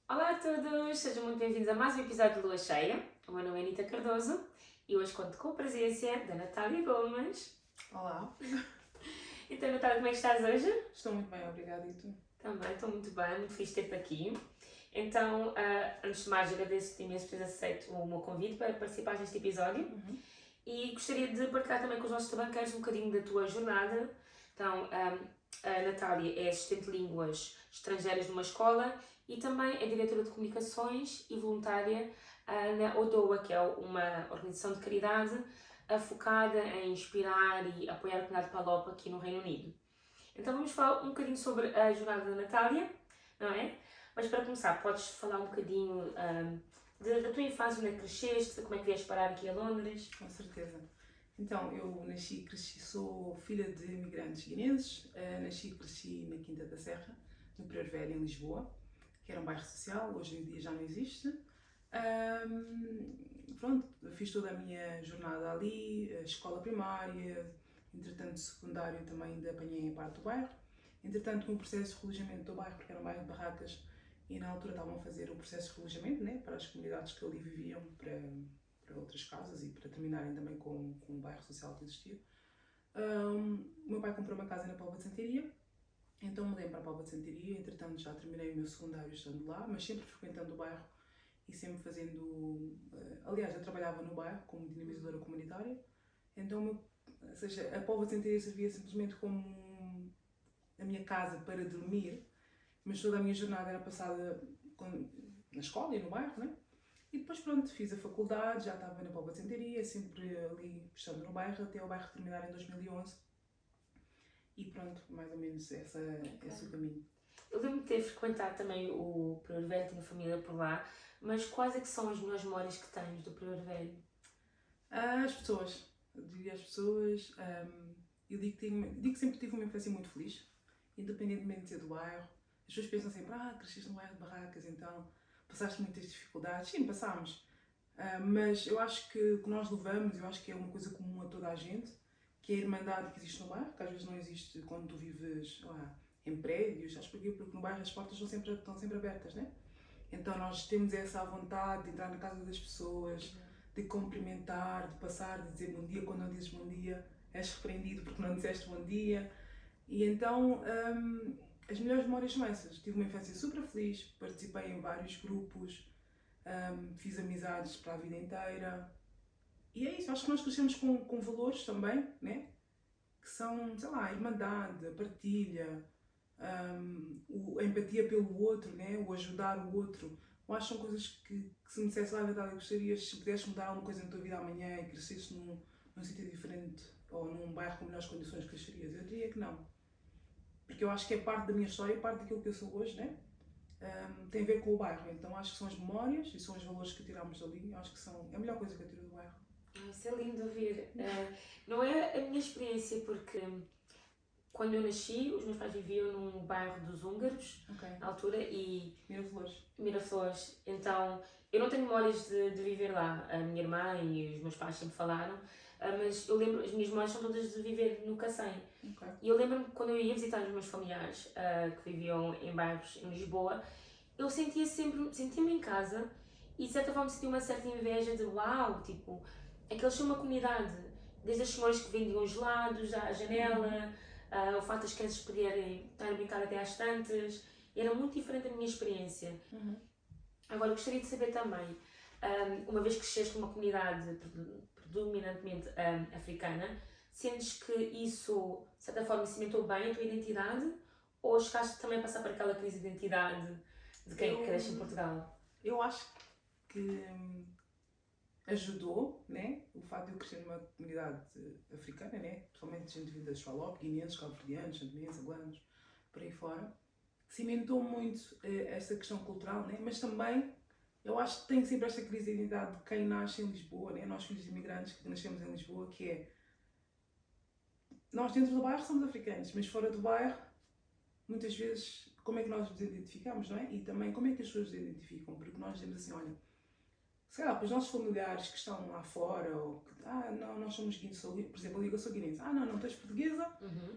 Olá a todos, sejam muito bem-vindos a mais um episódio de Lua Cheia. O meu nome é Anitta Cardoso e hoje conto com a presença da Natália Gomes. Olá, Então, Natália, como é que estás hoje? estou muito bem, obrigada. E tu? Também, estou muito bem, muito feliz de ter-te aqui. Então, antes de mais, agradeço-te imenso por teres aceito o meu convite para participar deste episódio e gostaria de partilhar também com os nossos tabanceiros um bocadinho da tua jornada. Então, a Natália é assistente de línguas estrangeiras numa escola e também é diretora de comunicações e voluntária na ODOA, que é uma organização de caridade focada em inspirar e apoiar a comunidade Palop aqui no Reino Unido. Então vamos falar um bocadinho sobre a jornada da Natália, não é? Mas para começar, podes falar um bocadinho da tua infância, onde é que cresceste, como é que vieste parar aqui a Londres? Com certeza. Então, eu nasci e cresci, sou filha de imigrantes guineenses, nasci e cresci na Quinta da Serra, no Prior Velho, em Lisboa, que era um bairro social, hoje em dia já não existe. Pronto, fiz toda a minha jornada ali, a escola primária, entretanto secundário também ainda apanhei a parte do bairro. Entretanto, no processo de relojamento do bairro, porque era um bairro de barracas, e na altura estavam a fazer o processo de relojamento, né, para as comunidades que ali viviam, para outras casas e para terminarem também com o bairro social que existia. O meu pai comprou uma casa na Póvoa de Santiria, então mudei para a Póvoa de Santiria. Entretanto, já terminei o meu secundário estando lá, mas sempre frequentando o bairro e sempre fazendo. Aliás, eu trabalhava no bairro como dinamizadora comunitária, então, ou seja, a Póvoa de Santiria servia simplesmente como a minha casa para dormir, mas toda a minha jornada era passada na escola e no bairro, né? E depois, pronto, fiz a faculdade, já estava na Póvoa de Santiria, sempre ali estando no bairro, até o bairro terminar em 2011. E pronto, mais ou menos esse é o caminho. Eu lembro de ter frequentado também o Prior Velho, tinha família por lá, mas quais é que são as melhores memórias que tens do Prior Velho? As pessoas, eu diria as pessoas, eu digo que sempre tive uma infância muito feliz, independentemente de ser do bairro. As pessoas pensam sempre, cresceste num bairro de barracas, então passaste muitas dificuldades. Sim, passámos. Mas eu acho que o que nós levamos, eu acho que é uma coisa comum a toda a gente, que é a irmandade que existe no bairro, que às vezes não existe quando tu vives em prédios. Sabes porquê? Porque no bairro as portas estão sempre abertas, né? Então nós temos essa vontade de entrar na casa das pessoas, de cumprimentar, de passar, de dizer bom dia. Quando não dizes bom dia, és repreendido porque não disseste bom dia. E então as melhores memórias são essas. Tive uma infância super feliz, participei em vários grupos, fiz amizades para a vida inteira. E é isso, acho que nós crescemos com valores também, né? Que são, sei lá, a irmandade, a partilha, a empatia pelo outro, né? O ajudar o outro. Eu acho que são coisas que se me dissesse lá, Natália, gostarias, se pudesses mudar alguma coisa na tua vida amanhã e crescesses num sítio diferente ou num bairro com melhores condições, crescerias? Eu diria que não. Porque eu acho que é parte da minha história, parte daquilo que eu sou hoje, né? Tem a ver com o bairro. Então acho que são as memórias e são os valores que tiramos dali. Eu acho que são a melhor coisa que eu tiro do bairro. Isso é lindo ouvir. Não é a minha experiência, porque quando eu nasci, os meus pais viviam num bairro dos húngaros, na altura, e Miraflores. Então, eu não tenho memórias de viver lá. A minha irmã e os meus pais sempre falaram, mas eu lembro, as minhas memórias são todas de viver no Cacém. E eu lembro-me quando eu ia visitar os meus familiares, que viviam em bairros em Lisboa, eu sentia-me em casa e de certa forma sentia uma certa inveja de uau, tipo, é que eles são uma comunidade, desde as senhoras que vendiam gelados à janela, o facto das crianças poderem estar a brincar até às tantas, era muito diferente da minha experiência. Agora, eu gostaria de saber também, uma vez que cresceste numa comunidade predominantemente africana, sentes que isso, de certa forma, cimentou bem a tua identidade ou chegaste também a passar por aquela crise de identidade de quem cresce em Portugal? Eu acho que ajudou, né? O facto de eu crescer numa comunidade africana, né? Principalmente gente vinda de Xalop, guineenses, cabo-verdianos, santomenses, angolanos, por aí fora. Cimentou muito essa questão cultural, né? Mas também eu acho que tem sempre esta crise de identidade de quem nasce em Lisboa, né? Nós filhos de imigrantes que nascemos em Lisboa, que é nós dentro do bairro somos africanos, mas fora do bairro, muitas vezes, como é que nós nos identificamos, não é? E também como é que as pessoas nos identificam, porque nós dizemos assim, olha, sei lá, para os nossos familiares que estão lá fora, ou que, não, nós somos guineenses, por exemplo, eu digo, eu sou guineense, não, tu és portuguesa,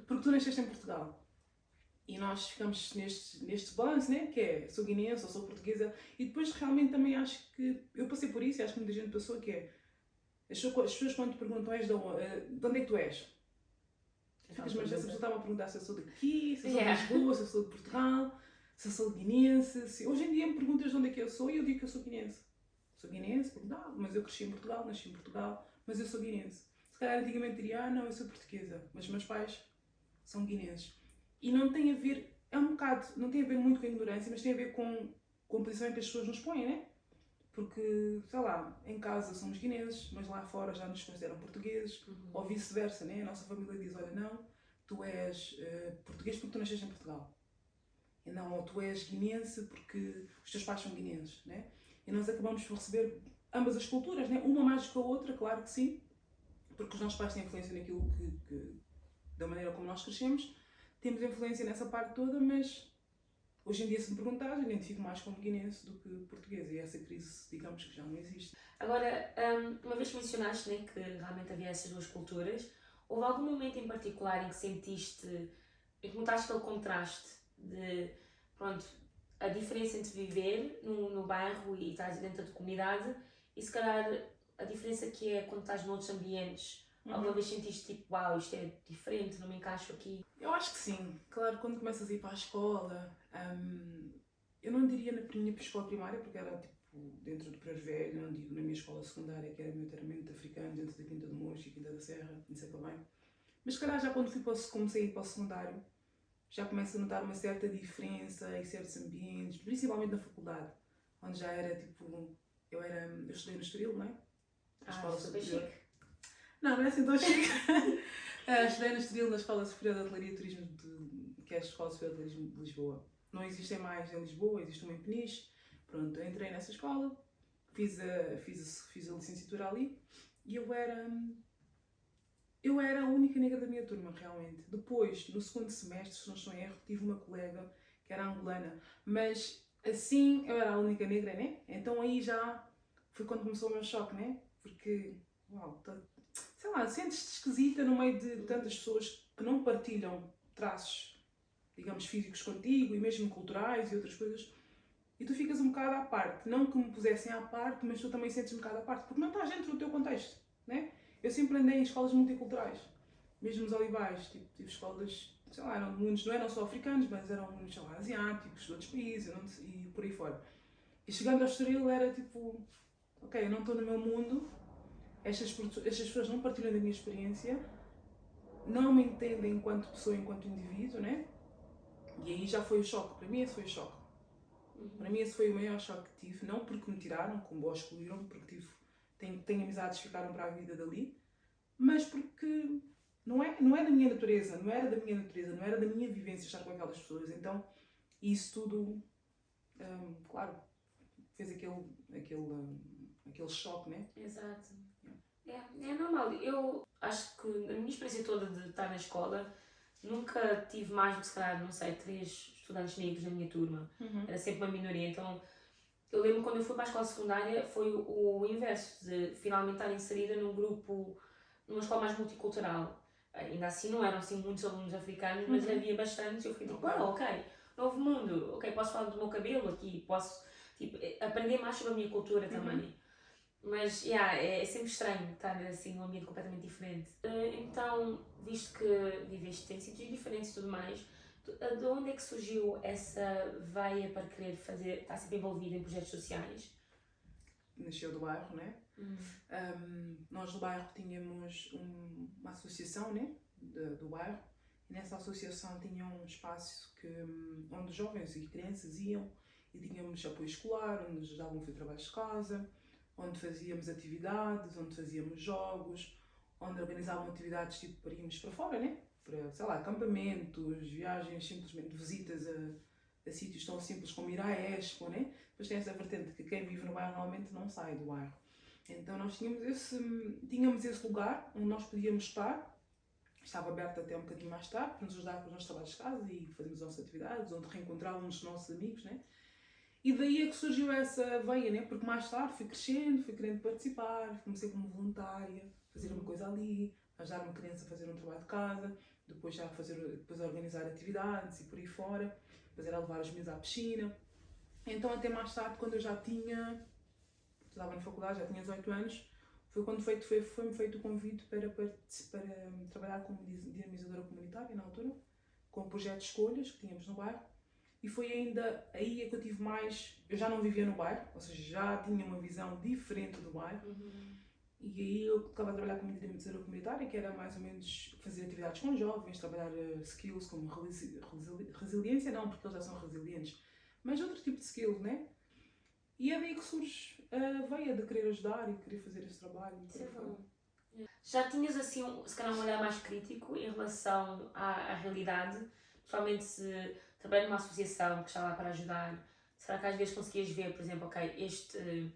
porque tu nasceste em Portugal. E nós ficamos neste balance, né? Que é, sou guineense ou sou portuguesa, e depois realmente também acho que, eu passei por isso, e acho que muita gente passou, que é, as pessoas quando te perguntam, de onde é que tu és? Ficas, mas essa pessoa estava a perguntar se eu sou daqui, se eu sou de Lisboa, se eu sou de Portugal, se eu sou guineense. Hoje em dia me perguntas de onde é que eu sou e eu digo que eu sou guineense. Sou guineense, mas eu cresci em Portugal, nasci em Portugal, mas eu sou guineense. Se calhar antigamente diria, não, eu sou portuguesa, mas meus pais são guineenses. E não tem a ver, é um bocado, não tem a ver muito com a ignorância, mas tem a ver com a posição em que as pessoas nos põem, né? Porque, sei lá, em casa somos guineenses, mas lá fora já nos consideram portugueses, ou vice-versa, né? A nossa família diz, olha, não, tu és português porque tu nasceste em Portugal. E não, ou tu és guineense porque os teus pais são guineenses, né? E nós acabamos por receber ambas as culturas, né? Uma mais do que a outra, claro que sim, porque os nossos pais têm influência naquilo da maneira como nós crescemos, temos influência nessa parte toda, mas hoje em dia, se me perguntares, eu identifico mais como guineense do que português, e essa crise, digamos que já não existe. Agora, uma vez que mencionaste, né, que realmente havia essas duas culturas, houve algum momento em particular em que sentiste, em que notaste aquele contraste de, pronto, a diferença entre viver no bairro e estar dentro da comunidade e se calhar a diferença que é quando estás noutros ambientes? Alguma vez sentiste tipo, uau, isto é diferente, não me encaixo aqui? Eu acho que sim. Claro, quando começas a ir para a escola, eu não diria na minha escola primária, porque era tipo dentro do Pereira Velho, não digo na minha escola secundária, que era maioritariamente africano, dentro da Quinta do Mocho e Quinta da Serra, não sei bem. Mas se calhar já quando comecei a ir para o secundário, já começo a notar uma certa diferença em certos ambientes, principalmente na faculdade, onde já era tipo, eu estudei no Estoril, não é? A escola superior. Não é assim tão chique. Estudei no Estoril, na Escola Superior de Hotelaria e Turismo, que é a Escola Superior de Turismo de Lisboa. Não existem mais em Lisboa, existe uma em Peniche. Pronto, eu entrei nessa escola, fiz a licenciatura ali e eu era a única negra da minha turma, realmente. Depois, no segundo semestre, se não estou em erro, tive uma colega que era angolana, mas assim eu era a única negra, né? Então aí já foi quando começou o meu choque, né? Porque, uau, sei lá, sentes-te esquisita no meio de tantas pessoas que não partilham traços, digamos, físicos contigo e mesmo culturais e outras coisas, e tu ficas um bocado à parte. Não que me pusessem à parte, mas tu também sentes um bocado à parte, porque não estás dentro do teu contexto, né? Eu sempre andei em escolas multiculturais, mesmo nos Olivais, tipo, tive escolas, sei lá, eram alunos, não eram só africanos, mas eram alunos, sei lá, asiáticos, de outros países e por aí fora. E chegando ao Estoril era tipo, ok, eu não estou no meu mundo, estas pessoas não partilham da minha experiência, não me entendem enquanto pessoa, enquanto indivíduo, né? E aí já foi o choque, para mim esse foi o choque. Para mim esse foi o maior choque que tive, não porque me tiraram, como ou excluíram, porque tenho amizades que ficaram para a vida dali, mas porque não é da minha natureza, não era da minha natureza, não era da minha vivência estar com aquelas pessoas. Então isso tudo, claro, fez aquele choque, né? Exato. É normal. Eu acho que na minha experiência toda de estar na escola, nunca tive mais do que, se calhar, não sei, 3 estudantes negros na minha turma. Era sempre uma minoria. Então, eu lembro quando eu fui para a escola secundária, foi o inverso, de finalmente estar inserida num grupo, numa escola mais multicultural. Ainda assim, não eram assim muitos alunos africanos, mas havia bastantes. Eu fiquei tipo, ok, novo mundo, ok, posso falar do meu cabelo aqui, posso tipo, aprender mais sobre a minha cultura também. Mas, é sempre estranho estar assim num ambiente completamente diferente. Então, visto que viveste em sítios diferentes e tudo mais, de onde é que surgiu essa veia para querer estar sempre envolvida em projetos sociais? Nasceu do bairro, né? Nós do bairro tínhamos uma associação, né? Do bairro, e nessa associação tinha um espaço onde jovens e crianças iam e tínhamos apoio escolar, onde nos davam a fazer trabalhos de casa, onde fazíamos atividades, onde fazíamos jogos, onde organizavam atividades tipo para irmos para fora, né? Para, sei lá, acampamentos, viagens, simplesmente visitas a sítios tão simples como ir à Expo, né? Depois tem essa vertente que quem vive no bairro normalmente não sai do bairro. Então nós tínhamos esse lugar onde nós podíamos estar estava aberta até um bocadinho mais tarde, para nos ajudar com os nossos trabalhos de casa e fazermos as nossas atividades, onde reencontrávamos os nossos amigos, né? E daí é que surgiu essa veia, né? Porque mais tarde fui crescendo, fui querendo participar, comecei como voluntária, fazer uma coisa ali, ajudar uma criança a fazer um trabalho de casa, depois depois a organizar atividades e por aí fora, depois era levar os meus à piscina. Então até mais tarde, quando eu estava na faculdade, já tinha 18 anos, foi quando foi-me feito o convite para trabalhar como dinamizadora comunitária na altura, com o projeto de escolhas que tínhamos no bairro. E foi ainda aí é que eu tive mais. Eu já não vivia no bairro, ou seja, já tinha uma visão diferente do bairro. E aí eu estava a trabalhar como dinamizadora comunitária, que era mais ou menos fazer atividades com jovens, trabalhar skills como resiliência, não, porque eles já são resilientes, mas outro tipo de skills, né? E é daí que surge a veia de querer ajudar e querer fazer esse trabalho. Já tinhas assim, se calhar um olhar mais crítico em relação à realidade, principalmente se trabalho numa associação que está lá para ajudar, será que às vezes conseguias ver, por exemplo, ok, este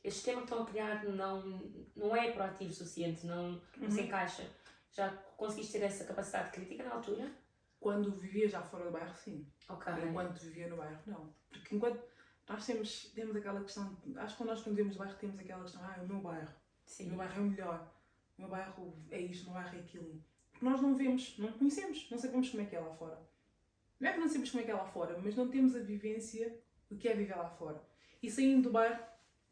sistema que estão a criar não é proativo o suficiente, não se encaixa. Já conseguiste ter essa capacidade crítica na altura? Quando vivia já fora do bairro, sim. Ok. Enquanto vivia no bairro, não. Porque enquanto nós temos aquela questão, acho que quando nós vivemos no bairro temos aquela questão, o meu bairro, Sim. O meu bairro é o melhor, o meu bairro é isto, o meu bairro é aquilo. Porque nós não vemos, não conhecemos, não sabemos como é que é lá fora. Não é que não sabemos como é que é lá fora, mas não temos a vivência do que é viver lá fora. E saindo do bairro,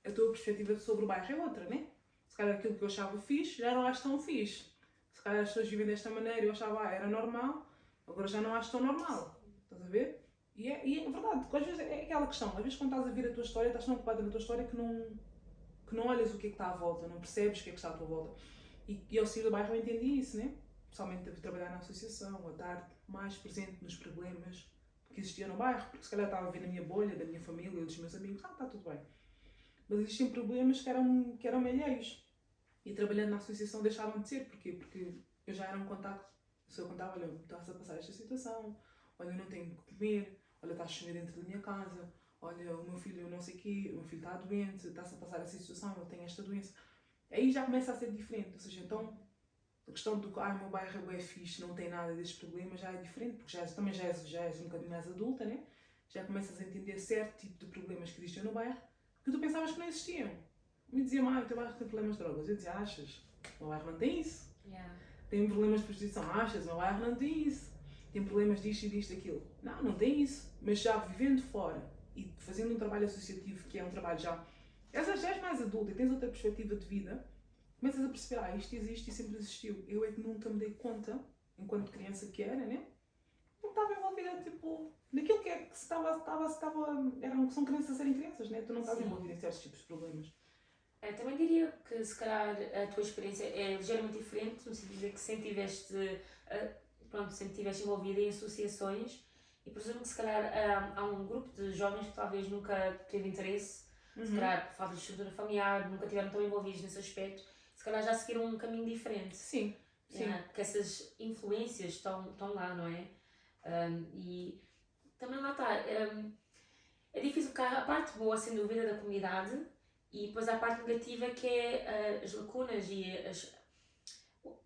a tua perspectiva sobre o bairro é outra, né? Se calhar aquilo que eu achava fixe, já não acho tão fixe. Se calhar as pessoas vivem desta maneira, eu achava, era normal, agora já não acho tão normal. Estás a ver? E é verdade, porque às vezes é aquela questão, às vezes quando estás a vir a tua história, estás tão ocupada na tua história que não olhas o que é que está à volta, não percebes o que é que está à tua volta. E ao sair do bairro eu entendi isso, né? Pessoalmente a trabalhar na associação, a estar mais presente nos problemas que existiam no bairro, porque se calhar estava a ver na minha bolha, da minha família, dos meus amigos, está tudo bem. Mas existiam problemas que eram alheios. E trabalhando na associação deixaram de ser. Porquê? Porque eu já era um contacto. Se eu contava, olha, estás a passar esta situação, olha, eu não tenho o que comer, olha, está a chover dentro da minha casa, olha, o meu filho não sei o quê, o meu filho está doente, está-se a passar essa situação, ele tem esta doença. Aí já começa a ser diferente. Ou seja, então, a questão do que, o meu bairro é fixe, não tem nada destes problemas, já é diferente, porque também já és um bocadinho mais adulta, né? Já começas a entender certo tipo de problemas que existiam no bairro, que tu pensavas que não existiam. Me diziam, o teu bairro tem problemas de drogas. Eu dizia, achas? O meu bairro não tem isso. Yeah. Tem problemas de prostituição, achas? O meu bairro não tem isso. Tem problemas disto e disto, aquilo. Não tem isso. Mas já vivendo fora e fazendo um trabalho associativo, que é um trabalho já és mais adulta e tens outra perspectiva de vida, começas a perceber, isto existe e sempre existiu. Eu é que nunca me dei conta, enquanto criança que era, né? Porque estava envolvida, tipo, naquilo que são crianças a serem crianças, né? Tu não estás envolvida em certos tipos de problemas. Eu também diria que, se calhar, a tua experiência é ligeiramente diferente, no sentido de que sempre estiveste envolvida em associações e presumo que, se calhar, há um grupo de jovens que talvez nunca teve interesse, se calhar por falta de estrutura familiar, nunca estiveram tão envolvidos nesse aspecto, se calhar já seguiram um caminho diferente. Sim. Que essas influências estão lá, não é? E também lá está. É difícil porque há a parte boa, sem dúvida, da comunidade e depois há a parte negativa que é as lacunas e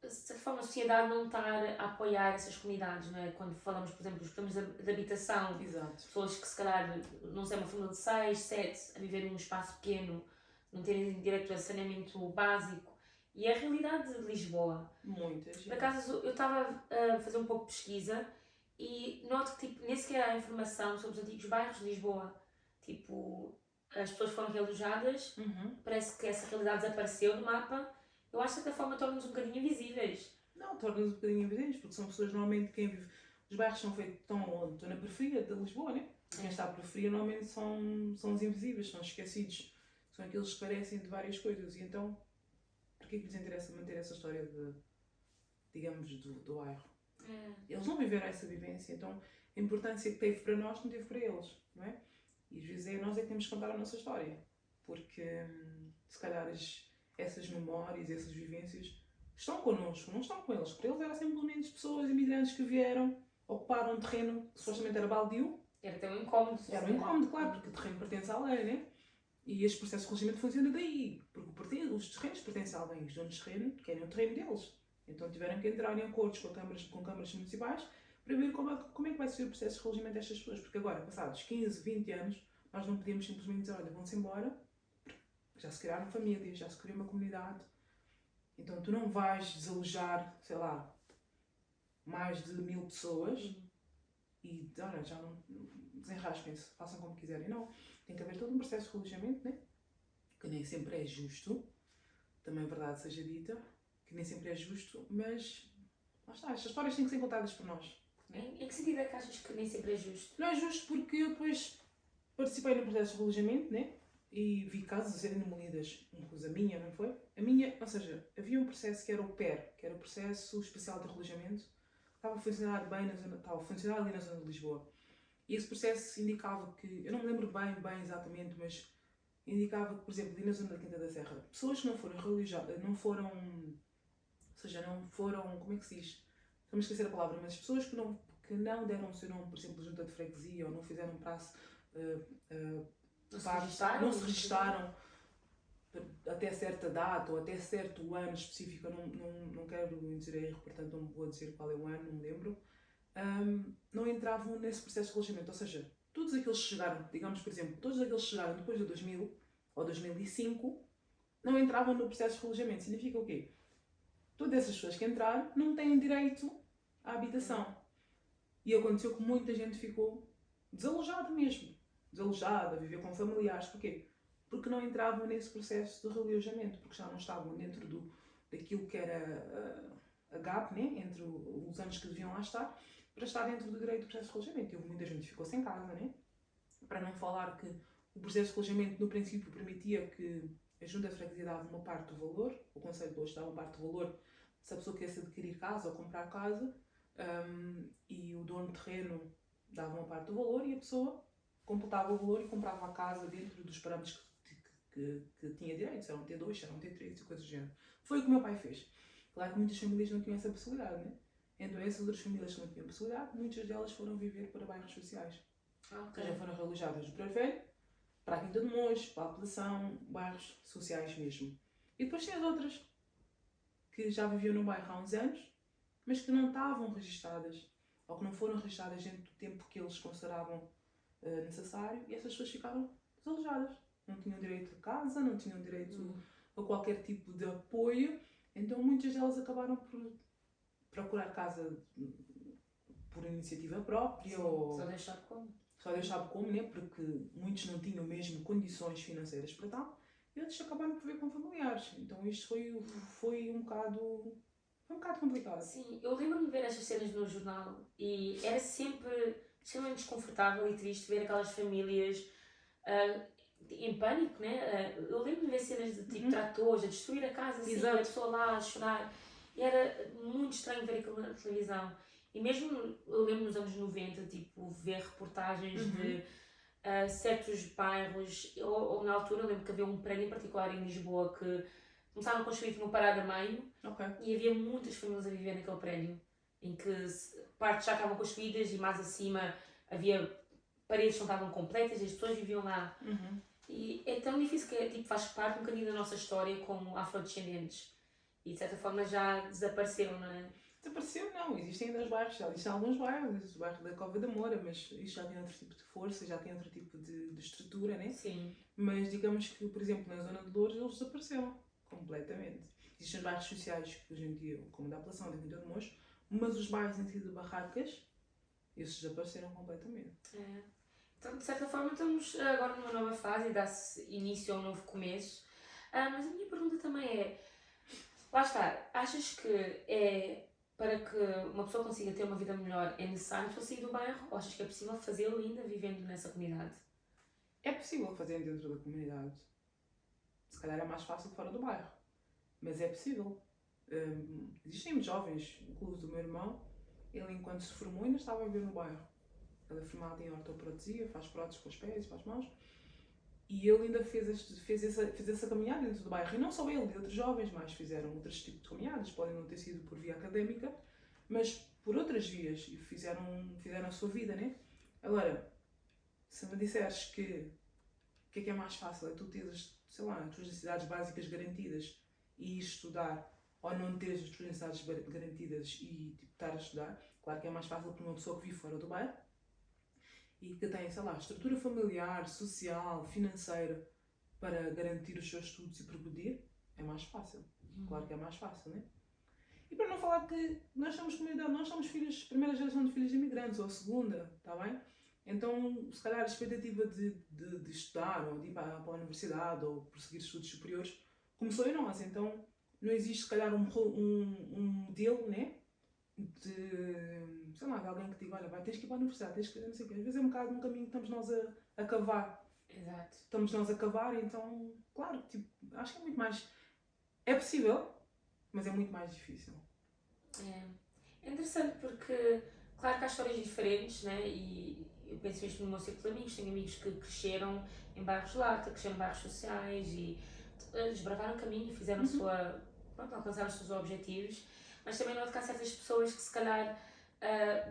de certa forma a sociedade não estar a apoiar essas comunidades, não é? Quando falamos, por exemplo, dos problemas de habitação. Exato. Pessoas que se calhar não sei, uma família de 6, 7 a viver num espaço pequeno, não terem direito a saneamento básico. E a realidade de Lisboa. Muitas. Por acaso eu estava a fazer um pouco de pesquisa e noto que nem sequer há informação sobre os antigos bairros de Lisboa. Tipo, as pessoas foram realojadas, parece que essa realidade desapareceu do mapa. Eu acho que de certa forma torna-nos um bocadinho invisíveis. Não, torna-nos um bocadinho invisíveis, porque são pessoas normalmente quem vive. Os bairros são feitos estão na periferia de Lisboa, né? Quem está à periferia normalmente são os invisíveis, são os esquecidos. São aqueles que carecem de várias coisas. E então, porquê que lhes interessa manter essa história digamos, do bairro? Eles não viveram essa vivência, então a importância que teve para nós não teve para eles, não é? E às vezes nós é que temos que contar a nossa história, porque se calhar essas memórias, essas vivências estão connosco, não estão com eles. Para eles eram simplesmente pessoas imigrantes que vieram, ocuparam um terreno que supostamente era baldio. Era até um incómodo. Era um incómodo, claro, porque o terreno pertence à lei, né? E este processo de regimento funciona daí, porque os terrenos pertencem a alguém, os donos de terreno querem o terreno deles. Então tiveram que entrar em acordos com câmaras municipais para ver como é que vai ser o processo de relojamento destas pessoas. Porque agora, passados 15, 20 anos, nós não podíamos simplesmente dizer, olha, vão-se embora, já se criaram famílias, já se criou uma comunidade. Então tu não vais desalojar, sei lá, mais de 1000 pessoas e, olha, já não desenrasquem-se, façam como quiserem. Não, tem que haver todo um processo de relojamento, né? Que nem sempre é justo, também é verdade seja dita, que nem sempre é justo, mas lá está, estas histórias têm que ser contadas por nós. Né? Em que sentido é que achas que nem sempre é justo? Não é justo porque eu depois participei no processo de relojamento, né? E vi casos a serem demolidas, inclusive a minha, não foi? A minha, ou seja, havia um processo que era o PER, que era o Processo Especial de Relojamento, que estava a funcionar bem estava a funcionar ali na zona de Lisboa. E esse processo indicava que, eu não me lembro bem exatamente, mas indicava que, por exemplo, ali na zona da Quinta da Serra, pessoas que não foram relojadas, não foram, como é que se diz? Estou-me a esquecer a palavra, mas pessoas que não deram o seu nome, por exemplo, junta de freguesia, ou não fizeram prazo, não se registaram até certa data ou até certo ano específico, eu não quero dizer erro, portanto não vou dizer qual é o ano, não me lembro, não entravam nesse processo de relojamento. Ou seja, todos aqueles que chegaram, digamos por exemplo, todos aqueles que chegaram depois de 2000 ou 2005 não entravam no processo de relojamento. Significa o quê? Todas essas pessoas que entraram não têm direito à habitação. E aconteceu que muita gente ficou desalojada mesmo. Desalojada, viveu com familiares. Porquê? Porque não entravam nesse processo de relojamento, porque já não estavam dentro daquilo que era a gap, né? Entre os anos que deviam lá estar, para estar dentro do direito do processo de relojamento. E houve muita gente que ficou sem casa, né? Para não falar que o processo de relojamento no princípio permitia que a Junta de Freguesia dava uma parte do valor, o Conselho de Lourdes dava uma parte do valor se a pessoa quisesse adquirir casa ou comprar casa, e o dono de terreno dava uma parte do valor e a pessoa completava o valor e comprava a casa dentro dos parâmetros que tinha direito, se era um T2, se era um T3 e coisas do género. Foi o que o meu pai fez. Claro que muitas famílias não tinham essa possibilidade, né? Então essas outras famílias que não tinham possibilidade, muitas delas foram viver para bairros sociais. Que já foram realojadas do Pereiro Velho, para a Quinta de Mons, para a Apelação, bairros sociais mesmo. E depois tem as outras, que já viviam no bairro há uns anos, mas que não estavam registadas, ou que não foram registadas dentro do tempo que eles consideravam necessário, e essas pessoas ficaram desalojadas. Não tinham direito a casa, não tinham direito a qualquer tipo de apoio, então muitas delas acabaram por procurar casa por iniciativa própria. Sim, ou só deixar como, né? Porque muitos não tinham mesmo condições financeiras para tal, e outros acabaram por viver com familiares. Então isto foi um bocado complicado. Sim, eu lembro-me de ver estas cenas no jornal e era sempre extremamente desconfortável e triste ver aquelas famílias em pânico, né? Eu lembro-me de ver cenas de tipo tratores a destruir a casa assim, a pessoa lá a chorar, e era muito estranho ver aquilo na televisão. E mesmo eu lembro nos anos 90, tipo, ver reportagens de certos bairros, ou na altura eu lembro que havia um prédio em particular em Lisboa que começaram a construir no Parada Meio, e havia muitas famílias a viver naquele prédio, em que partes já estavam construídas e mais acima havia paredes que não estavam completas e as pessoas viviam lá. E é tão difícil que tipo, faz parte um bocadinho da nossa história como afrodescendentes. E de certa forma já desapareceram, não é? Desapareceu não, existem ainda os bairros, já existem alguns bairros, o bairro da Cova da Moura, mas isso já tem outro tipo de força, já tem outro tipo de estrutura, né? Sim. Mas digamos que, por exemplo, na zona de Loures eles desapareceram completamente. Existem os bairros sociais que hoje em dia, como da Apelação, da Quinta de Mons, mas os bairros em si de barracas, esses desapareceram completamente. É. Então, de certa forma, estamos agora numa nova fase e dá-se início a um novo começo. Mas a minha pergunta também é, lá está, achas que para que uma pessoa consiga ter uma vida melhor é necessário só sair do bairro, ou achas que é possível fazê-lo ainda vivendo nessa comunidade? É possível fazer dentro da comunidade. Se calhar é mais fácil fora do bairro, mas é possível. Existem jovens, incluso o meu irmão, ele enquanto se formou ainda estava a viver no bairro. Ele é formado em ortoprotesia, faz próteses com os pés e com as mãos, e ele ainda fez essa caminhada dentro do bairro. E não só ele, e outros jovens mais fizeram outros tipos de caminhadas, podem não ter sido por via académica, mas por outras vias, e fizeram a sua vida, né? Agora, se me disseres que o que é mais fácil, é tu teres, sei lá, as tuas necessidades básicas garantidas e ir estudar, ou não teres as tuas necessidades garantidas e tipo, estar a estudar. Claro que é mais fácil para uma pessoa que vive fora do bairro e que tem, sei lá, estrutura familiar, social, financeira para garantir os seus estudos e progredir, é mais fácil. Claro que é mais fácil, né? E para não falar que nós somos comunidade, nós somos filhos, primeira geração de filhos de imigrantes, ou a segunda, está bem? Então, se calhar a expectativa de estudar, ou de ir para a universidade, ou prosseguir estudos superiores, começou em nós. Então, não existe, se calhar, um modelo, né? De, sei lá, de alguém que diga, olha, tens que ir para a universidade, tens que fazer não sei o quê. Às vezes é um bocado um caminho que estamos nós a cavar. Exato. Estamos nós a cavar, então, claro, tipo, acho que é muito mais... É possível, mas é muito mais difícil. É interessante porque, claro que há histórias diferentes, né? E eu penso isto no meu círculo de amigos. Tenho amigos que cresceram em bairros de lata, cresceram em bairros sociais e desbravaram o caminho e fizeram alcançaram os seus objetivos. Mas também noto que há certas pessoas que, se calhar,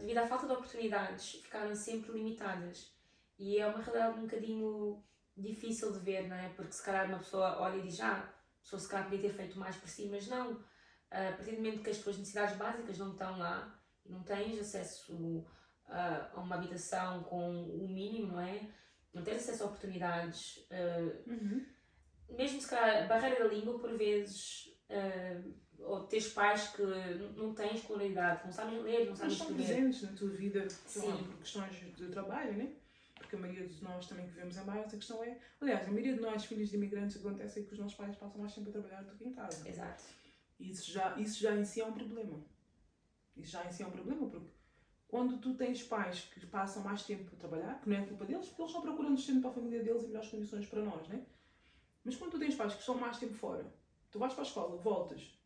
devido à falta de oportunidades, ficaram sempre limitadas. E é uma realidade um bocadinho difícil de ver, não é? Porque, se calhar, uma pessoa olha e diz, a pessoa se calhar podia ter feito mais por si, mas não. A partir do momento que as tuas necessidades básicas não estão lá e não tens acesso a uma habitação com o mínimo, não é? Não tens acesso a oportunidades, mesmo se calhar a barreira da língua, por vezes, ou teres pais que não têm escolaridade, que não sabem ler, não sabem escrever. Estão presentes na tua vida por questões de trabalho, né? Porque a maioria de nós também que vivemos em bairros, a questão é... Aliás, a maioria de nós, filhos de imigrantes, acontece é que os nossos pais passam mais tempo a trabalhar do que em casa. Exato. Isso já em si é um problema. Isso já em si é um problema, porque quando tu tens pais que passam mais tempo a trabalhar, que não é culpa deles, porque eles estão procurando destino para a família deles e melhores condições para nós, né? Mas quando tu tens pais que estão mais tempo fora, tu vais para a escola, voltas,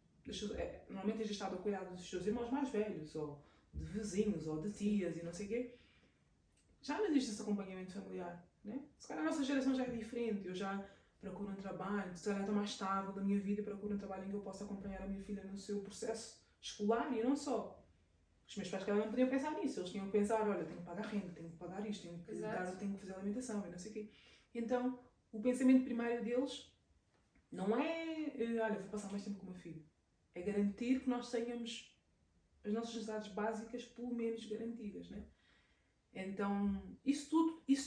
normalmente tens estado a cuidar dos teus irmãos mais velhos, ou de vizinhos, ou de tias e não sei o quê, já não existe esse acompanhamento familiar, né? Se calhar a nossa geração já é diferente, eu já procuro um trabalho, se calhar estou mais estável da minha vida, procuro um trabalho em que eu possa acompanhar a minha filha no seu processo escolar e não só. Os meus pais, calhar, não podiam pensar nisso, eles tinham que pensar, olha, tenho que pagar renda, tenho que pagar isto, tenho que fazer alimentação e não sei o quê. Então, o pensamento primário deles não é, olha, vou passar mais tempo com o meu filho. É garantir que nós tenhamos as nossas necessidades básicas pelo menos garantidas, né? Então, isso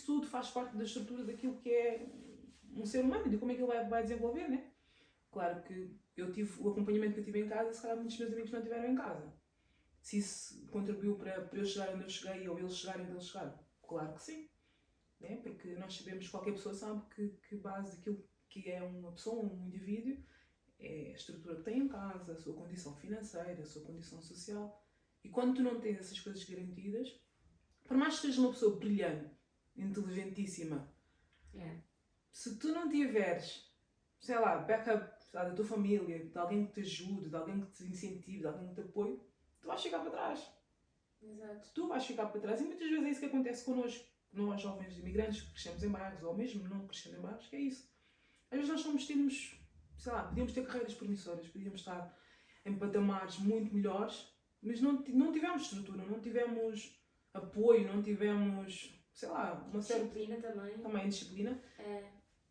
tudo faz parte da estrutura daquilo que é um ser humano e de como é que ele vai desenvolver, né? Claro que eu tive o acompanhamento que eu tive em casa, se calhar muitos meus amigos não tiveram em casa. Se isso contribuiu para eu chegar onde eu cheguei ou eles chegarem onde eles chegaram, claro que sim, né? Porque nós sabemos, qualquer pessoa sabe que base daquilo que é uma pessoa, um indivíduo, é a estrutura que tem em casa, a sua condição financeira, a sua condição social. E quando tu não tens essas coisas garantidas, por mais que sejas uma pessoa brilhante, inteligentíssima, se tu não tiveres, sei lá, backup da tua família, de alguém que te ajude, de alguém que te incentive, de alguém que te apoie, tu vais ficar para trás. Exato. Tu vais ficar para trás. E muitas vezes é isso que acontece connosco, nós jovens imigrantes que crescemos em bairros, ou mesmo não crescendo em bairros, que é isso. Às vezes nós temos, sei lá, podíamos ter carreiras promissoras, podíamos estar em patamares muito melhores, mas não tivemos estrutura, não tivemos apoio, não tivemos, sei lá, uma certa... Disciplina também. Também disciplina.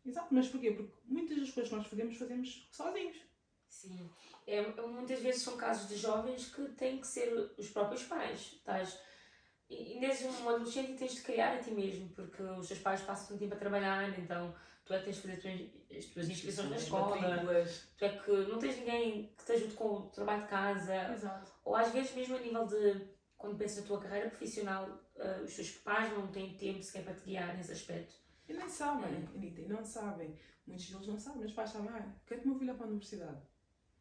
Exato, mas porquê? Porque muitas das coisas que nós fazemos sozinhos. Sim. Muitas vezes são casos de jovens que têm que ser os próprios pais. E desde um adolescente tens de criar a ti mesmo, porque os teus pais passam tanto tempo a trabalhar, então tu é que tens de fazer as tuas inscrições na escola, tu é que não tens ninguém que te ajude com o trabalho de casa. Exato. Ou às vezes mesmo a nível de, quando pensas na tua carreira profissional, os teus pais não têm tempo sequer para te guiar nesse aspecto. E nem sabem, Anitta, e não sabem. Muitos deles não sabem, os pais sabem, quero que o meu filho vá para a universidade.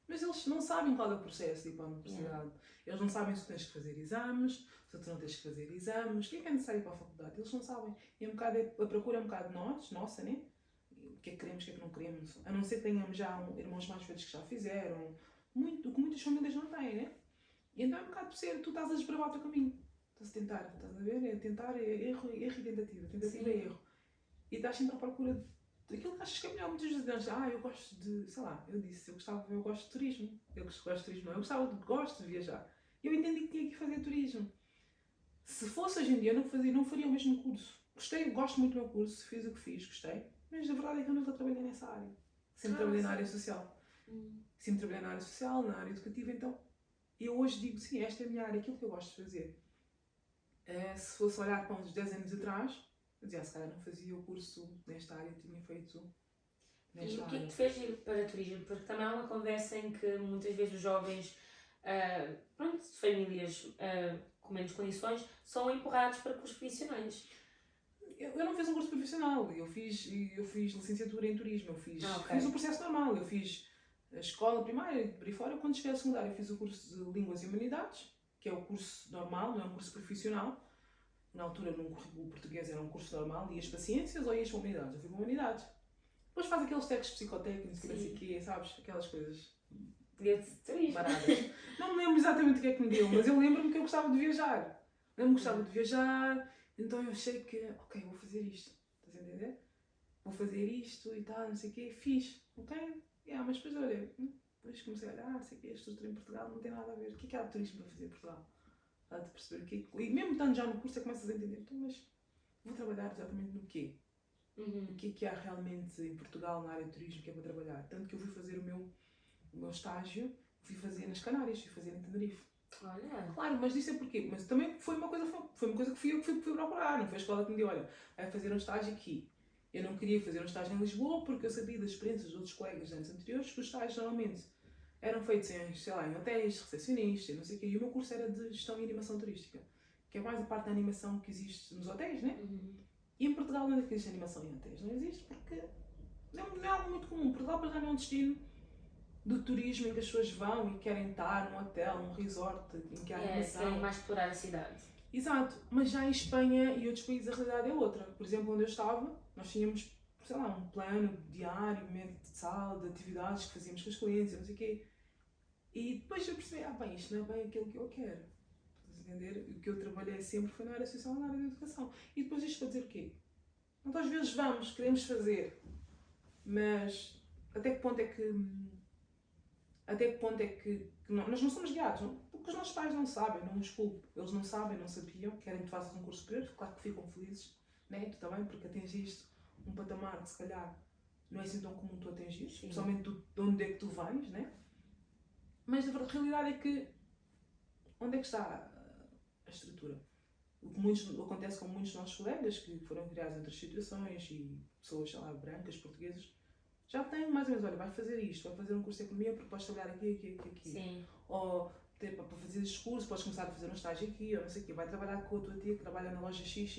Mas eles não sabem qual é o processo de ir para a universidade. Eles não sabem se tu tens que fazer exames, se tu não tens que fazer exames, o que é necessário para a faculdade. Eles não sabem. E a procura é um bocado nossa, né? O que é que queremos, o que é que não queremos. A não ser que tenhamos já irmãos mais velhos que já fizeram. O que muitas famílias não têm, né? E então é um bocado por ser, tu estás a desbravar o teu caminho. Estás a tentar, estás a ver? É tentar, erro e tentativa. Tentativa e erro. E estás sempre à procura daquilo que achas que é melhor. Muitas vezes dizes, eu gosto de, sei lá, eu gosto de turismo. Eu gosto de turismo, não. Gosto de viajar. E eu entendi que tinha que fazer turismo. Se fosse hoje em dia, eu não faria o mesmo curso. Gosto muito do meu curso, fiz o que fiz, gostei. Mas a verdade é que eu nunca trabalhei nessa área. Sempre trabalhei na área social. Sempre trabalhei na área social, na área educativa, então eu hoje digo, sim, esta é a minha área, aquilo que eu gosto de fazer. Se fosse olhar para uns 10 anos atrás, eu dizia, se calhar não fazia o curso nesta área, tinha feito nesta área. E o que é que te fez ir para turismo? Porque também há uma conversa em que muitas vezes os jovens, de famílias com menos condições, são empurrados para cursos profissionais. Eu não fiz um curso profissional, eu fiz licenciatura em turismo, fiz o processo normal, eu fiz a escola primária, por aí fora. Quando cheguei ao secundário, eu fiz o curso de Línguas e Humanidades, que é o curso normal, não é um curso profissional. Na altura, num currículo português, era um curso normal, ias para Ciências ou ias para Humanidades? Eu fui para Humanidades. Depois faz aqueles testes psicotécnicos, não sei o quê, sabes? Aquelas coisas baratas. Não me lembro exatamente o que é que me deu, mas eu lembro-me que eu gostava de viajar. Então eu achei que, ok, vou fazer isto. Estás a entender? Vou fazer isto e tal, não sei o quê. Fiz, ok? Mas depois olha, depois comecei a olhar, não sei o quê, a estrutura em Portugal não tem nada a ver. O que é há de turismo para fazer em Portugal? Há de perceber o que é. E mesmo estando já no curso, começas a entender, então, mas vou trabalhar exatamente no quê? O que há realmente em Portugal na área de turismo que é para trabalhar? Tanto que eu fui fazer o meu estágio, fui fazer nas Canárias, fui fazer em Tenerife. Olha. Claro, mas isso é porquê? Mas também foi uma coisa que fui eu que fui procurar, não foi a escola que me deu, olha, vai fazer um estágio aqui. Eu não queria fazer um estágio em Lisboa porque eu sabia das experiências dos outros colegas de anos anteriores que os estágios normalmente eram feitos em, sei lá, em hotéis, recepcionistas, não sei o quê, e o meu curso era de gestão e animação turística, que é mais a parte da animação que existe nos hotéis, né? E em Portugal não é que existe animação em hotéis, não existe porque não é algo muito comum. Portugal para já não é um destino do turismo em que as pessoas vão e querem estar num hotel, num resort, em que há animação. Querem mais explorar a cidade. Exato, mas já em Espanha e outros países a realidade é outra. Por exemplo, onde eu estava, nós tínhamos, sei lá, um plano diário, de sala, de atividades que fazíamos com os clientes, não sei o quê. E depois eu percebi, bem, isto não é bem aquilo que eu quero. Estás a entender? O que eu trabalhei sempre foi na área social, na área da educação. E depois isto para dizer o quê? Então às vezes vamos, queremos fazer, mas até que ponto é que nós não somos guiados, não? Porque os nossos pais não sabem, não os culpo. Eles não sabem, não sabiam, querem que tu faças um curso superior, claro que ficam felizes, né? Tu também, porque atingiste um patamar que se calhar não é assim tão comum tu atingires, especialmente de onde é que tu vens, né? Mas a realidade é que onde é que está a estrutura? O que acontece com muitos dos nossos colegas que foram criados em outras situações e pessoas, sei lá, brancas, portuguesas, já têm mais ou menos, olha, vai fazer isto, vai fazer um curso de economia porque podes trabalhar aqui. Sim. Ou para fazer estes cursos, podes começar a fazer um estágio aqui, ou não sei o quê, vai trabalhar com a tua tia que trabalha na loja X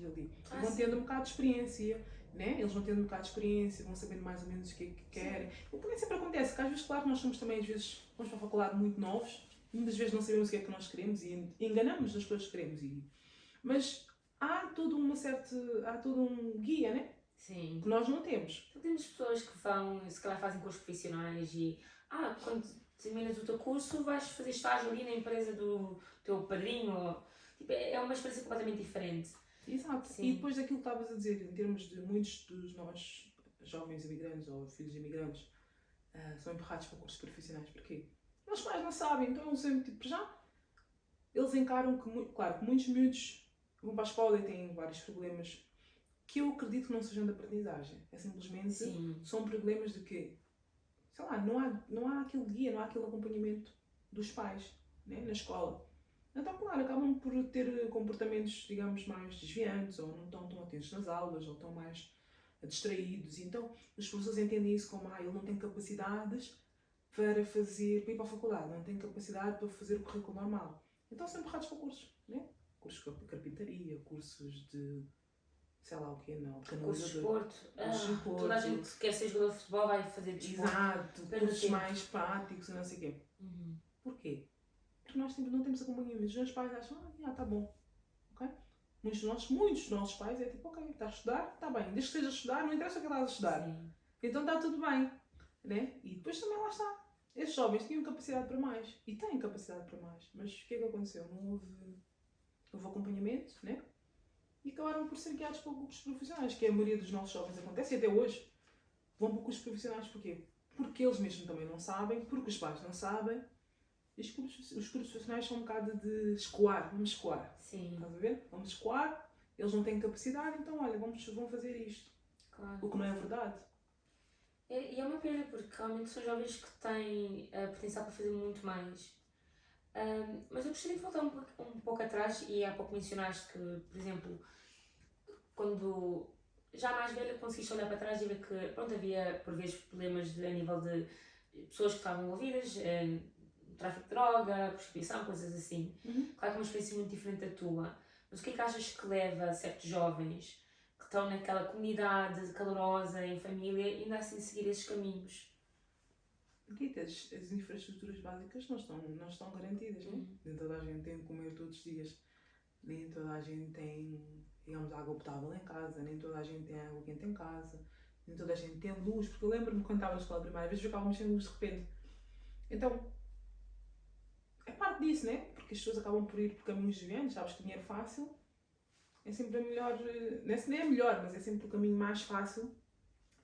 ali. E vão tendo um bocado de experiência, né? Eles vão tendo um bocado de experiência, vão sabendo mais ou menos o que é que querem. O que nem sempre acontece, que às vezes, claro, nós somos também, às vezes, vamos para a faculdade muito novos, e muitas vezes não sabemos o que é que nós queremos e enganamos nas coisas que queremos. Mas há todo um guia, né? Sim. Que nós não temos. Então temos pessoas que vão, se calhar fazem cursos profissionais e quando terminas o teu curso vais fazer estágio ali na empresa do teu padrinho. Tipo, é uma experiência completamente diferente. Exato. Sim. E depois daquilo que estavas a dizer, em termos de muitos dos nossos jovens imigrantes ou filhos de imigrantes são empurrados para cursos profissionais. Porquê? Os pais não sabem, então eles sempre, tipo, já eles encaram que, claro, que muitos miúdos vão para a escola e têm vários problemas que eu acredito que não sejam de aprendizagem. É simplesmente, são problemas de que, sei lá, não há aquele guia, não há aquele acompanhamento dos pais, né, na escola. Então, claro, acabam por ter comportamentos, digamos, mais desviantes, ou não estão tão atentos nas aulas, ou estão mais distraídos. Então, os professores entendem isso como, ele não tem capacidades para ir para a faculdade, não tem capacidade para fazer o currículo normal. Então, são empurrados para cursos, né? Cursos de carpintaria, cursos de sei lá o que, não. Cursos de desporto. Toda a gente que quer ser jogador de futebol vai fazer desporto. Exato, cursos mais práticos e não sei o quê. Porquê? Porque nós não temos acompanhamento. Os meus pais acham, tá bom. Okay? Muitos dos nossos pais é tipo, ok, estás a estudar, está bem. Desde que estejas a estudar, não interessa o que estás a estudar. Sim. Então está tudo bem. Né? E depois também lá está. Estes jovens tinham capacidade para mais. E têm capacidade para mais. Mas o que é que aconteceu? Não houve acompanhamento, né? E acabaram por ser guiados para cursos profissionais, que a maioria dos nossos jovens acontece, e até hoje vão para cursos profissionais. Porquê? Porque eles mesmos também não sabem, porque os pais não sabem. E os cursos profissionais são um bocado de escoar, vamos escoar. Sim. Estás a ver? Vamos escoar, eles não têm capacidade, então olha, vão fazer isto. Claro. O que não é verdade. E é uma pena porque realmente são jovens que têm potencial para fazer muito mais. Mas eu gostaria de voltar um pouco atrás e há pouco mencionaste que, por exemplo, quando já mais velha conseguiste olhar para trás e ver que pronto, havia por vezes problemas a nível de pessoas que estavam envolvidas em tráfico de droga, prostituição, coisas assim. Claro que é uma experiência muito diferente da tua. Mas o que é que achas que leva certos jovens que estão naquela comunidade calorosa, em família, ainda assim a seguir esses caminhos? Porque as infraestruturas básicas não estão garantidas, né? Nem toda a gente tem o que comer todos os dias, nem toda a gente tem, digamos, água potável em casa, nem toda a gente tem água quente em casa, nem toda a gente tem luz, porque eu lembro-me quando estava na escola primária, às vezes ficávamos sem luz de repente. Então, é parte disso, né? Porque as pessoas acabam por ir por caminhos desviantes, sabes que dinheiro fácil é sempre a melhor, nem é melhor, mas é sempre o caminho mais fácil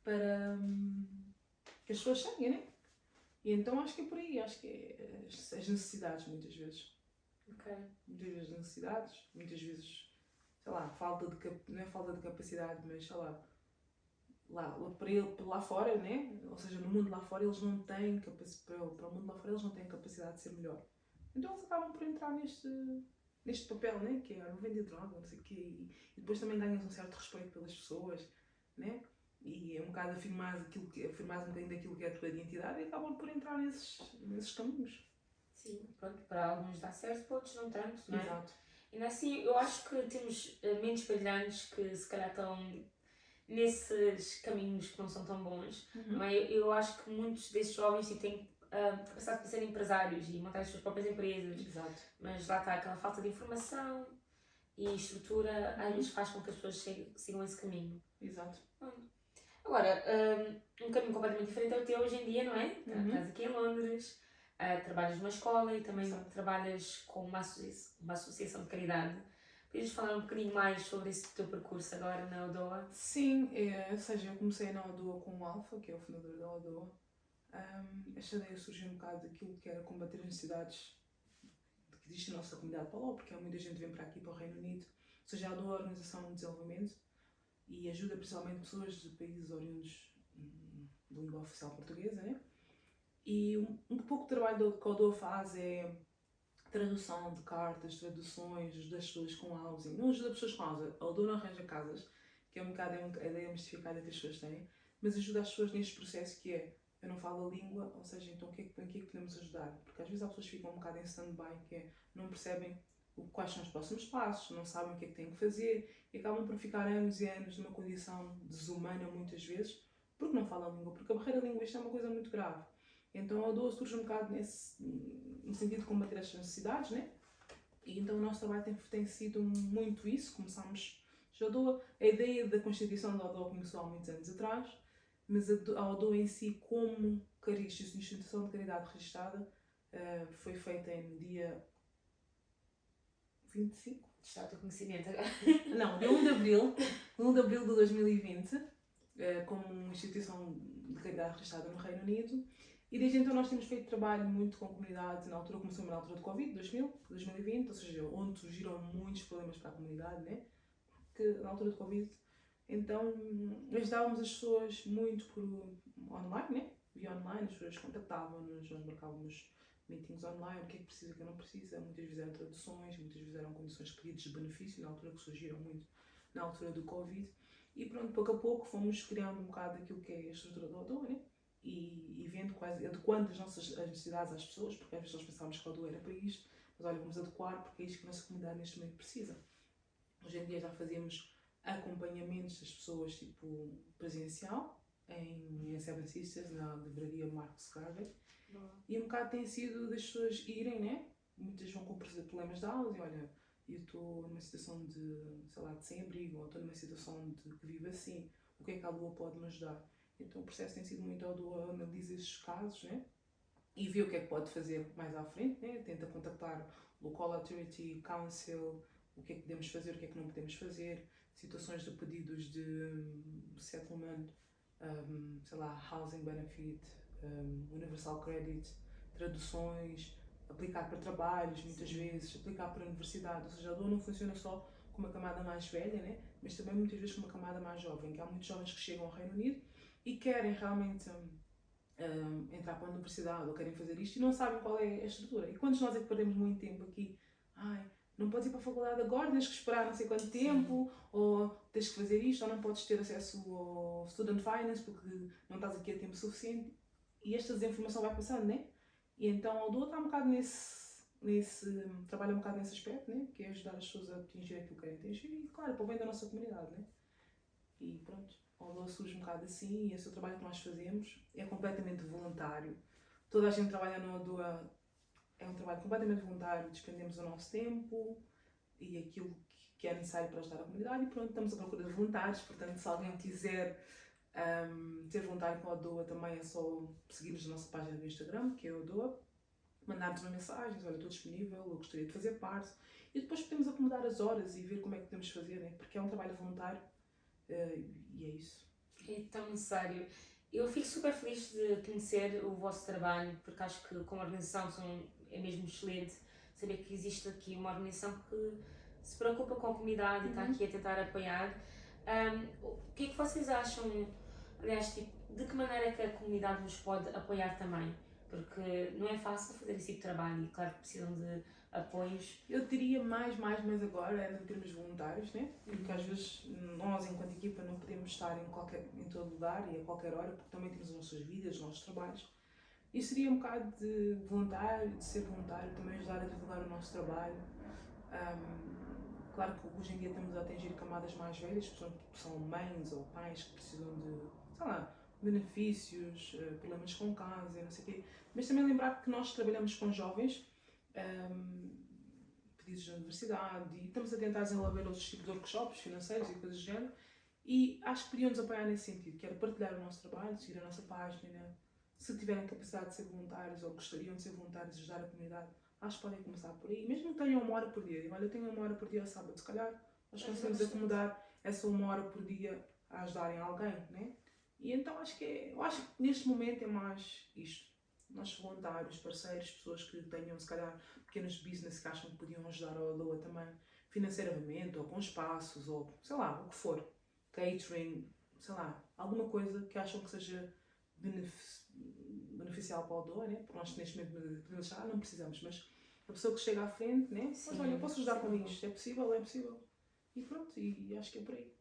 para que as pessoas cheguem, né? E então acho que é por aí, acho que é as necessidades muitas vezes. Ok. Muitas vezes necessidades, muitas vezes, sei lá, não é falta de capacidade, mas sei lá fora, né? Ou seja, no mundo lá fora eles não têm para o mundo lá fora eles não têm capacidade de ser melhor. Então eles acabam por entrar neste papel, né? Que é não vender droga, não sei o quê, e depois também ganhas um certo respeito pelas pessoas, né? E é um bocado afirmar um bocadinho daquilo que é a tua identidade e acabam por entrar nesses caminhos. Sim, pronto, para alguns dá certo, para outros não tanto, não é? Exato. E assim, eu acho que temos mentes brilhantes que se calhar estão nesses caminhos que não são tão bons, mas eu acho que muitos desses jovens têm capacidade de ser empresários e montar as suas próprias empresas. Exato. Mas lá está aquela falta de informação e estrutura, às vezes faz com que as pessoas sigam esse caminho. Exato. Agora, um caminho completamente diferente é o teu hoje em dia, não é? Estás aqui em Londres, trabalhas numa escola e também trabalhas com uma associação de caridade. Podias falar um bocadinho mais sobre esse teu percurso agora na Odoa? Sim, ou seja, eu comecei na Odoa com o Alfa, que é o fundador da Odoa. Esta ideia surgiu um bocado daquilo que era combater as necessidades que existe na nossa comunidade para lá, porque há muita gente que vem para aqui, para o Reino Unido. Ou seja, a Odoa é uma organização de desenvolvimento e ajuda principalmente pessoas de países oriundos de língua oficial portuguesa, né? E um pouco do trabalho que a Odoa faz é tradução de cartas, traduções, ajuda as pessoas com housing. Não ajuda as pessoas com housing, a Odoa não arranja casas, que é um bocado a ideia mistificada que as pessoas têm, mas ajuda as pessoas neste processo que é, eu não falo a língua, ou seja, então em que é que podemos ajudar? Porque às vezes as pessoas ficam um bocado em stand-by, que é, não percebem quais são os próximos passos, não sabem o que é que têm que fazer e acabam por ficar anos e anos numa condição desumana muitas vezes, porque não falam a língua, porque a barreira linguística é uma coisa muito grave. Então a Odoa surge um bocado no sentido de combater estas necessidades, né? E então o nosso trabalho tem sido muito isso. Começámos a ideia da constituição da Odoa começou há muitos anos atrás, mas a Odoa em si, como instituição de caridade registrada, foi feita no dia 25? Está o teu conhecimento agora? Não, dia 1 de Abril, 1 de Abril de 2020, como uma instituição de caridade registrada no Reino Unido. E desde então nós temos feito trabalho muito com a comunidade, na altura começou na altura de Covid, 2020, ou seja, onde surgiram muitos problemas para a comunidade, né? Porque na altura de Covid, então ajudávamos as pessoas muito por online, né? Via online, as pessoas contactavam-nos, nós marcávamos meetings online, o que é que precisa, o que não precisa, muitas vezes eram traduções, muitas vezes eram condições de pedidos de benefício, na altura que surgiram muito, na altura do Covid. E pronto, pouco a pouco fomos criando um bocado aquilo que é a estrutura do Odoa, né? E vendo adequando as nossas necessidades às pessoas, porque às vezes nós pensávamos que a Odoa era para isto, mas olha, vamos adequar porque é isto que a nossa comunidade neste momento precisa. Hoje em dia já fazemos acompanhamentos das pessoas tipo presencial em Seven Sisters, na livraria Marcos Garvey, e um bocado tem sido das pessoas irem, né? Muitas vão com problemas de aulas e olha, eu estou numa situação de, sei lá, de sem-abrigo, ou estou numa situação de que vivo assim, o que é que a Odoa pode me ajudar? Então o processo tem sido muito, a Odoa analisa esses casos, né? E vê o que é que pode fazer mais à frente, né? Tenta contactar Local Authority, Council, o que é que podemos fazer, o que é que não podemos fazer, situações de pedidos de settlement, sei lá, Housing Benefit, Universal Credit, traduções, aplicar para trabalhos muitas vezes, aplicar para a universidade, ou seja, a Odoa não funciona só com uma camada mais velha, né? Mas também muitas vezes com uma camada mais jovem, que há muitos jovens que chegam ao Reino Unido e querem realmente entrar para a universidade ou querem fazer isto e não sabem qual é a estrutura. E quantos nós é que perdemos muito tempo aqui? Ai, não podes ir para a faculdade agora, tens que esperar não sei quanto tempo, ou tens que fazer isto, ou não podes ter acesso ao Student Finance porque não estás aqui a tempo suficiente. E esta desinformação vai passando, né? E então a Odoo está um bocado trabalha um bocado nesse aspecto, né? Que é ajudar as pessoas a atingir aquilo que querem atingir e, claro, para o bem da nossa comunidade, né? E pronto, a Odoo surge um bocado assim e esse é o trabalho que nós fazemos. É completamente voluntário. Toda a gente trabalha na Odoo é um trabalho completamente voluntário, despendemos o nosso tempo e aquilo que é necessário para ajudar a comunidade e pronto, estamos à procura de voluntários, portanto se alguém quiser ser voluntário com a Odoo também é só seguir-nos na nossa página do Instagram, que é a Odoo, mandar-nos uma mensagem, olha, estou disponível, eu gostaria de fazer parte e depois podemos acomodar as horas e ver como é que podemos fazer, né? Porque é um trabalho voluntário e é isso. É tão necessário. Eu fico super feliz de conhecer o vosso trabalho, porque acho que como organização é mesmo excelente saber que existe aqui uma organização que se preocupa com a comunidade e está aqui a tentar apoiar. O que é que vocês acham, aliás, tipo, de que maneira é que a comunidade vos pode apoiar também? Porque não é fácil fazer esse tipo de trabalho e claro que precisam de apoios. Eu diria mais agora era em termos voluntários, né? Porque às vezes nós enquanto equipa não podemos estar em todo lugar e a qualquer hora porque também temos as nossas vidas, os nossos trabalhos. E seria um bocado de ser voluntário, também ajudar a divulgar o nosso trabalho. Claro que hoje em dia estamos a atingir camadas mais velhas, que são mães ou pais que precisam de, sei lá, benefícios, problemas com casa, não sei o quê. Mas também lembrar que nós trabalhamos com jovens, pedidos de universidade e estamos a tentar desenvolver outros tipos de workshops financeiros e coisas do género. E acho que podiam nos apoiar nesse sentido, que era partilhar o nosso trabalho, seguir a nossa página. Se tiverem capacidade de ser voluntários ou gostariam de ser voluntários e ajudar a comunidade, acho que podem começar por aí. Mesmo que tenham 1 hora por dia. Olha, eu tenho 1 hora por dia ao sábado. Se calhar nós conseguimos acomodar essa 1 hora por dia a ajudarem alguém, né? E então eu acho que neste momento é mais isto. Nossos voluntários, parceiros, pessoas que tenham, se calhar, pequenos business que acham que podiam ajudar a Odoo também financeiramente, ou com espaços, ou sei lá, o que for. Catering, sei lá, alguma coisa que acham que seja beneficial para o Odoo, né? Porque nós neste momento podemos achar, não precisamos, mas a pessoa que chega à frente, né? Sim, mas olha, eu posso ajudar com isto, é possível, é possível. E pronto, e acho que é por aí.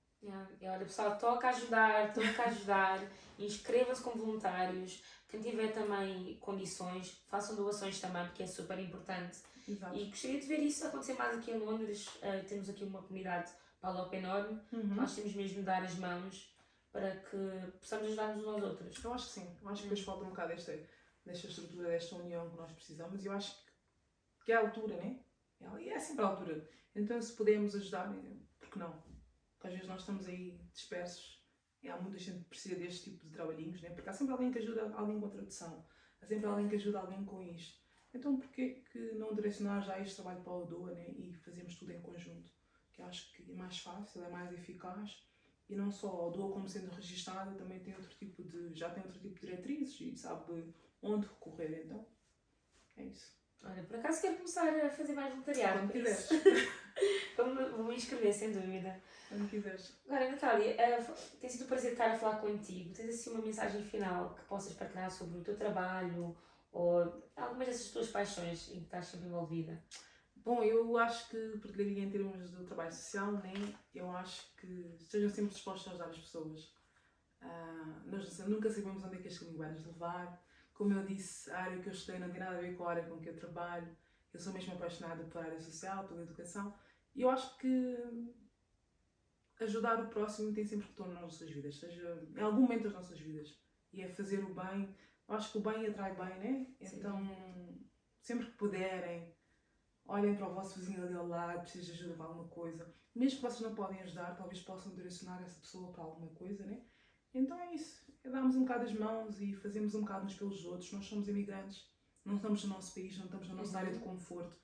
E olha pessoal, toca a ajudar, inscrevam-se como voluntários, quem tiver também condições, façam doações também, porque é super importante. Exato. E gostaria de ver isso acontecer mais aqui em Londres. Temos aqui uma comunidade PALOP enorme, nós temos mesmo de dar as mãos para que possamos ajudar-nos uns aos outros. Eu acho que sim, eu acho que depois falta um bocado desta estrutura, desta união que nós precisamos e eu acho que é a altura, né? E é sempre a altura. Então se pudermos ajudar, por que não? Porque às vezes nós estamos aí dispersos e há muita gente que precisa deste tipo de trabalhinhos, né? Porque há sempre alguém que ajuda alguém com a tradução, há sempre alguém que ajuda alguém com isto. Então porquê que não direcionar já este trabalho para a Odoo, né? E fazermos tudo em conjunto? Que eu acho que é mais fácil, é mais eficaz. E não só a Odoo como sendo registada, também tem já tem outro tipo de diretrizes e sabe onde recorrer, então é isso. Olha, por acaso quero começar a fazer mais voluntariado. Quando quiseres. Vou me inscrever, sem dúvida. Quando quiseres. Agora, Natália, tem sido um prazer estar a falar contigo. Tens assim uma mensagem final que possas partilhar sobre o teu trabalho ou algumas dessas tuas paixões em que estás sempre envolvida? Bom, eu acho que partilharia em termos do trabalho social, né? Eu acho que estejam sempre dispostos a ajudar as pessoas. Nós nunca sabemos onde é que este caminho vai nos levar. Como eu disse, a área que eu estudei não tem nada a ver com a área com que eu trabalho. Eu sou mesmo apaixonada pela área social, pela educação. E eu acho que ajudar o próximo tem sempre retorno nas nossas vidas, seja em algum momento das nossas vidas. E é fazer o bem. Eu acho que o bem atrai bem, né? Sim. Então, sempre que puderem, olhem para o vosso vizinho ali ao lado, precisa de ajuda com alguma coisa. Mesmo que vocês não podem ajudar, talvez possam direcionar essa pessoa para alguma coisa, né? Então é isso. É darmos um bocado as mãos e fazermos um bocado uns pelos outros. Nós somos imigrantes, não estamos no nosso país, não estamos na nossa área de conforto.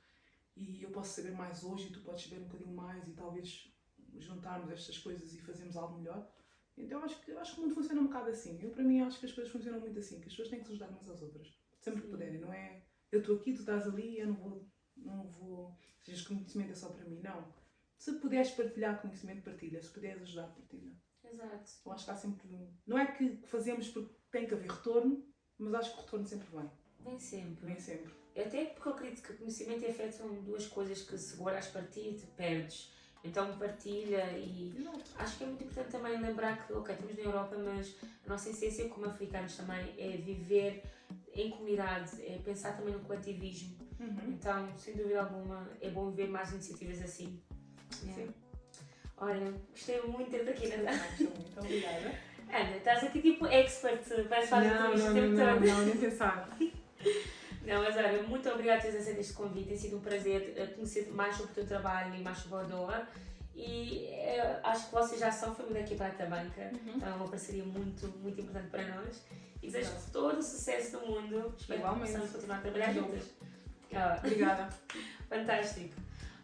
E eu posso saber mais hoje e tu podes saber um bocadinho mais e talvez juntarmos estas coisas e fazermos algo melhor. Então acho que o mundo funciona um bocado assim. Para mim, acho que as coisas funcionam muito assim, que as pessoas têm que se ajudar umas às outras. Sempre que puderem, não é? Eu estou aqui, tu estás ali, eu não vou. Seja, conhecimento é só para mim, não. Se puderes partilhar conhecimento, partilha. Se puderes ajudar, partilha. Exato. Eu acho que há sempre... Não é que fazemos porque tem que haver retorno, mas acho que o retorno sempre vem. Vem sempre. Vem sempre. Até porque eu acredito que conhecimento e afeto são duas coisas que se guardas para ti, te perdes. Então partilha e acho que é muito importante também lembrar que, ok, estamos na Europa, mas a nossa essência como africanos também é viver em comunidade, é pensar também no coletivismo. Então, sem dúvida alguma, é bom ver mais iniciativas assim. Sim. Olha, gostei muito de ter aqui, Ana. Muito obrigada. Ana, estás aqui tipo expert, parece fazer entrevista o tempo todo. Não, nem pensar. Não, mas olha, muito obrigada por teres aceito este convite, tem sido um prazer conhecer mais sobre o teu trabalho e mais sobre a Odoa. E acho que vocês já são família aqui para a Tabanca, então é uma parceria muito, muito importante para nós. E desejo todo o sucesso do mundo. Espero que possamos continuar a trabalhar juntas. Obrigada. Fantástico.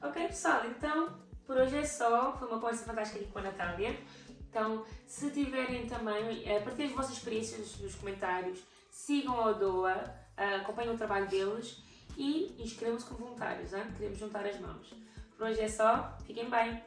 Ok, pessoal, então por hoje é só. Foi uma conversa fantástica aqui com a Natália. Então, se tiverem também, partilhem as vossas experiências nos comentários, sigam a Odoa, acompanhem o trabalho deles e inscrevam-se como voluntários, hein? Queremos juntar as mãos. Por hoje é só, fiquem bem!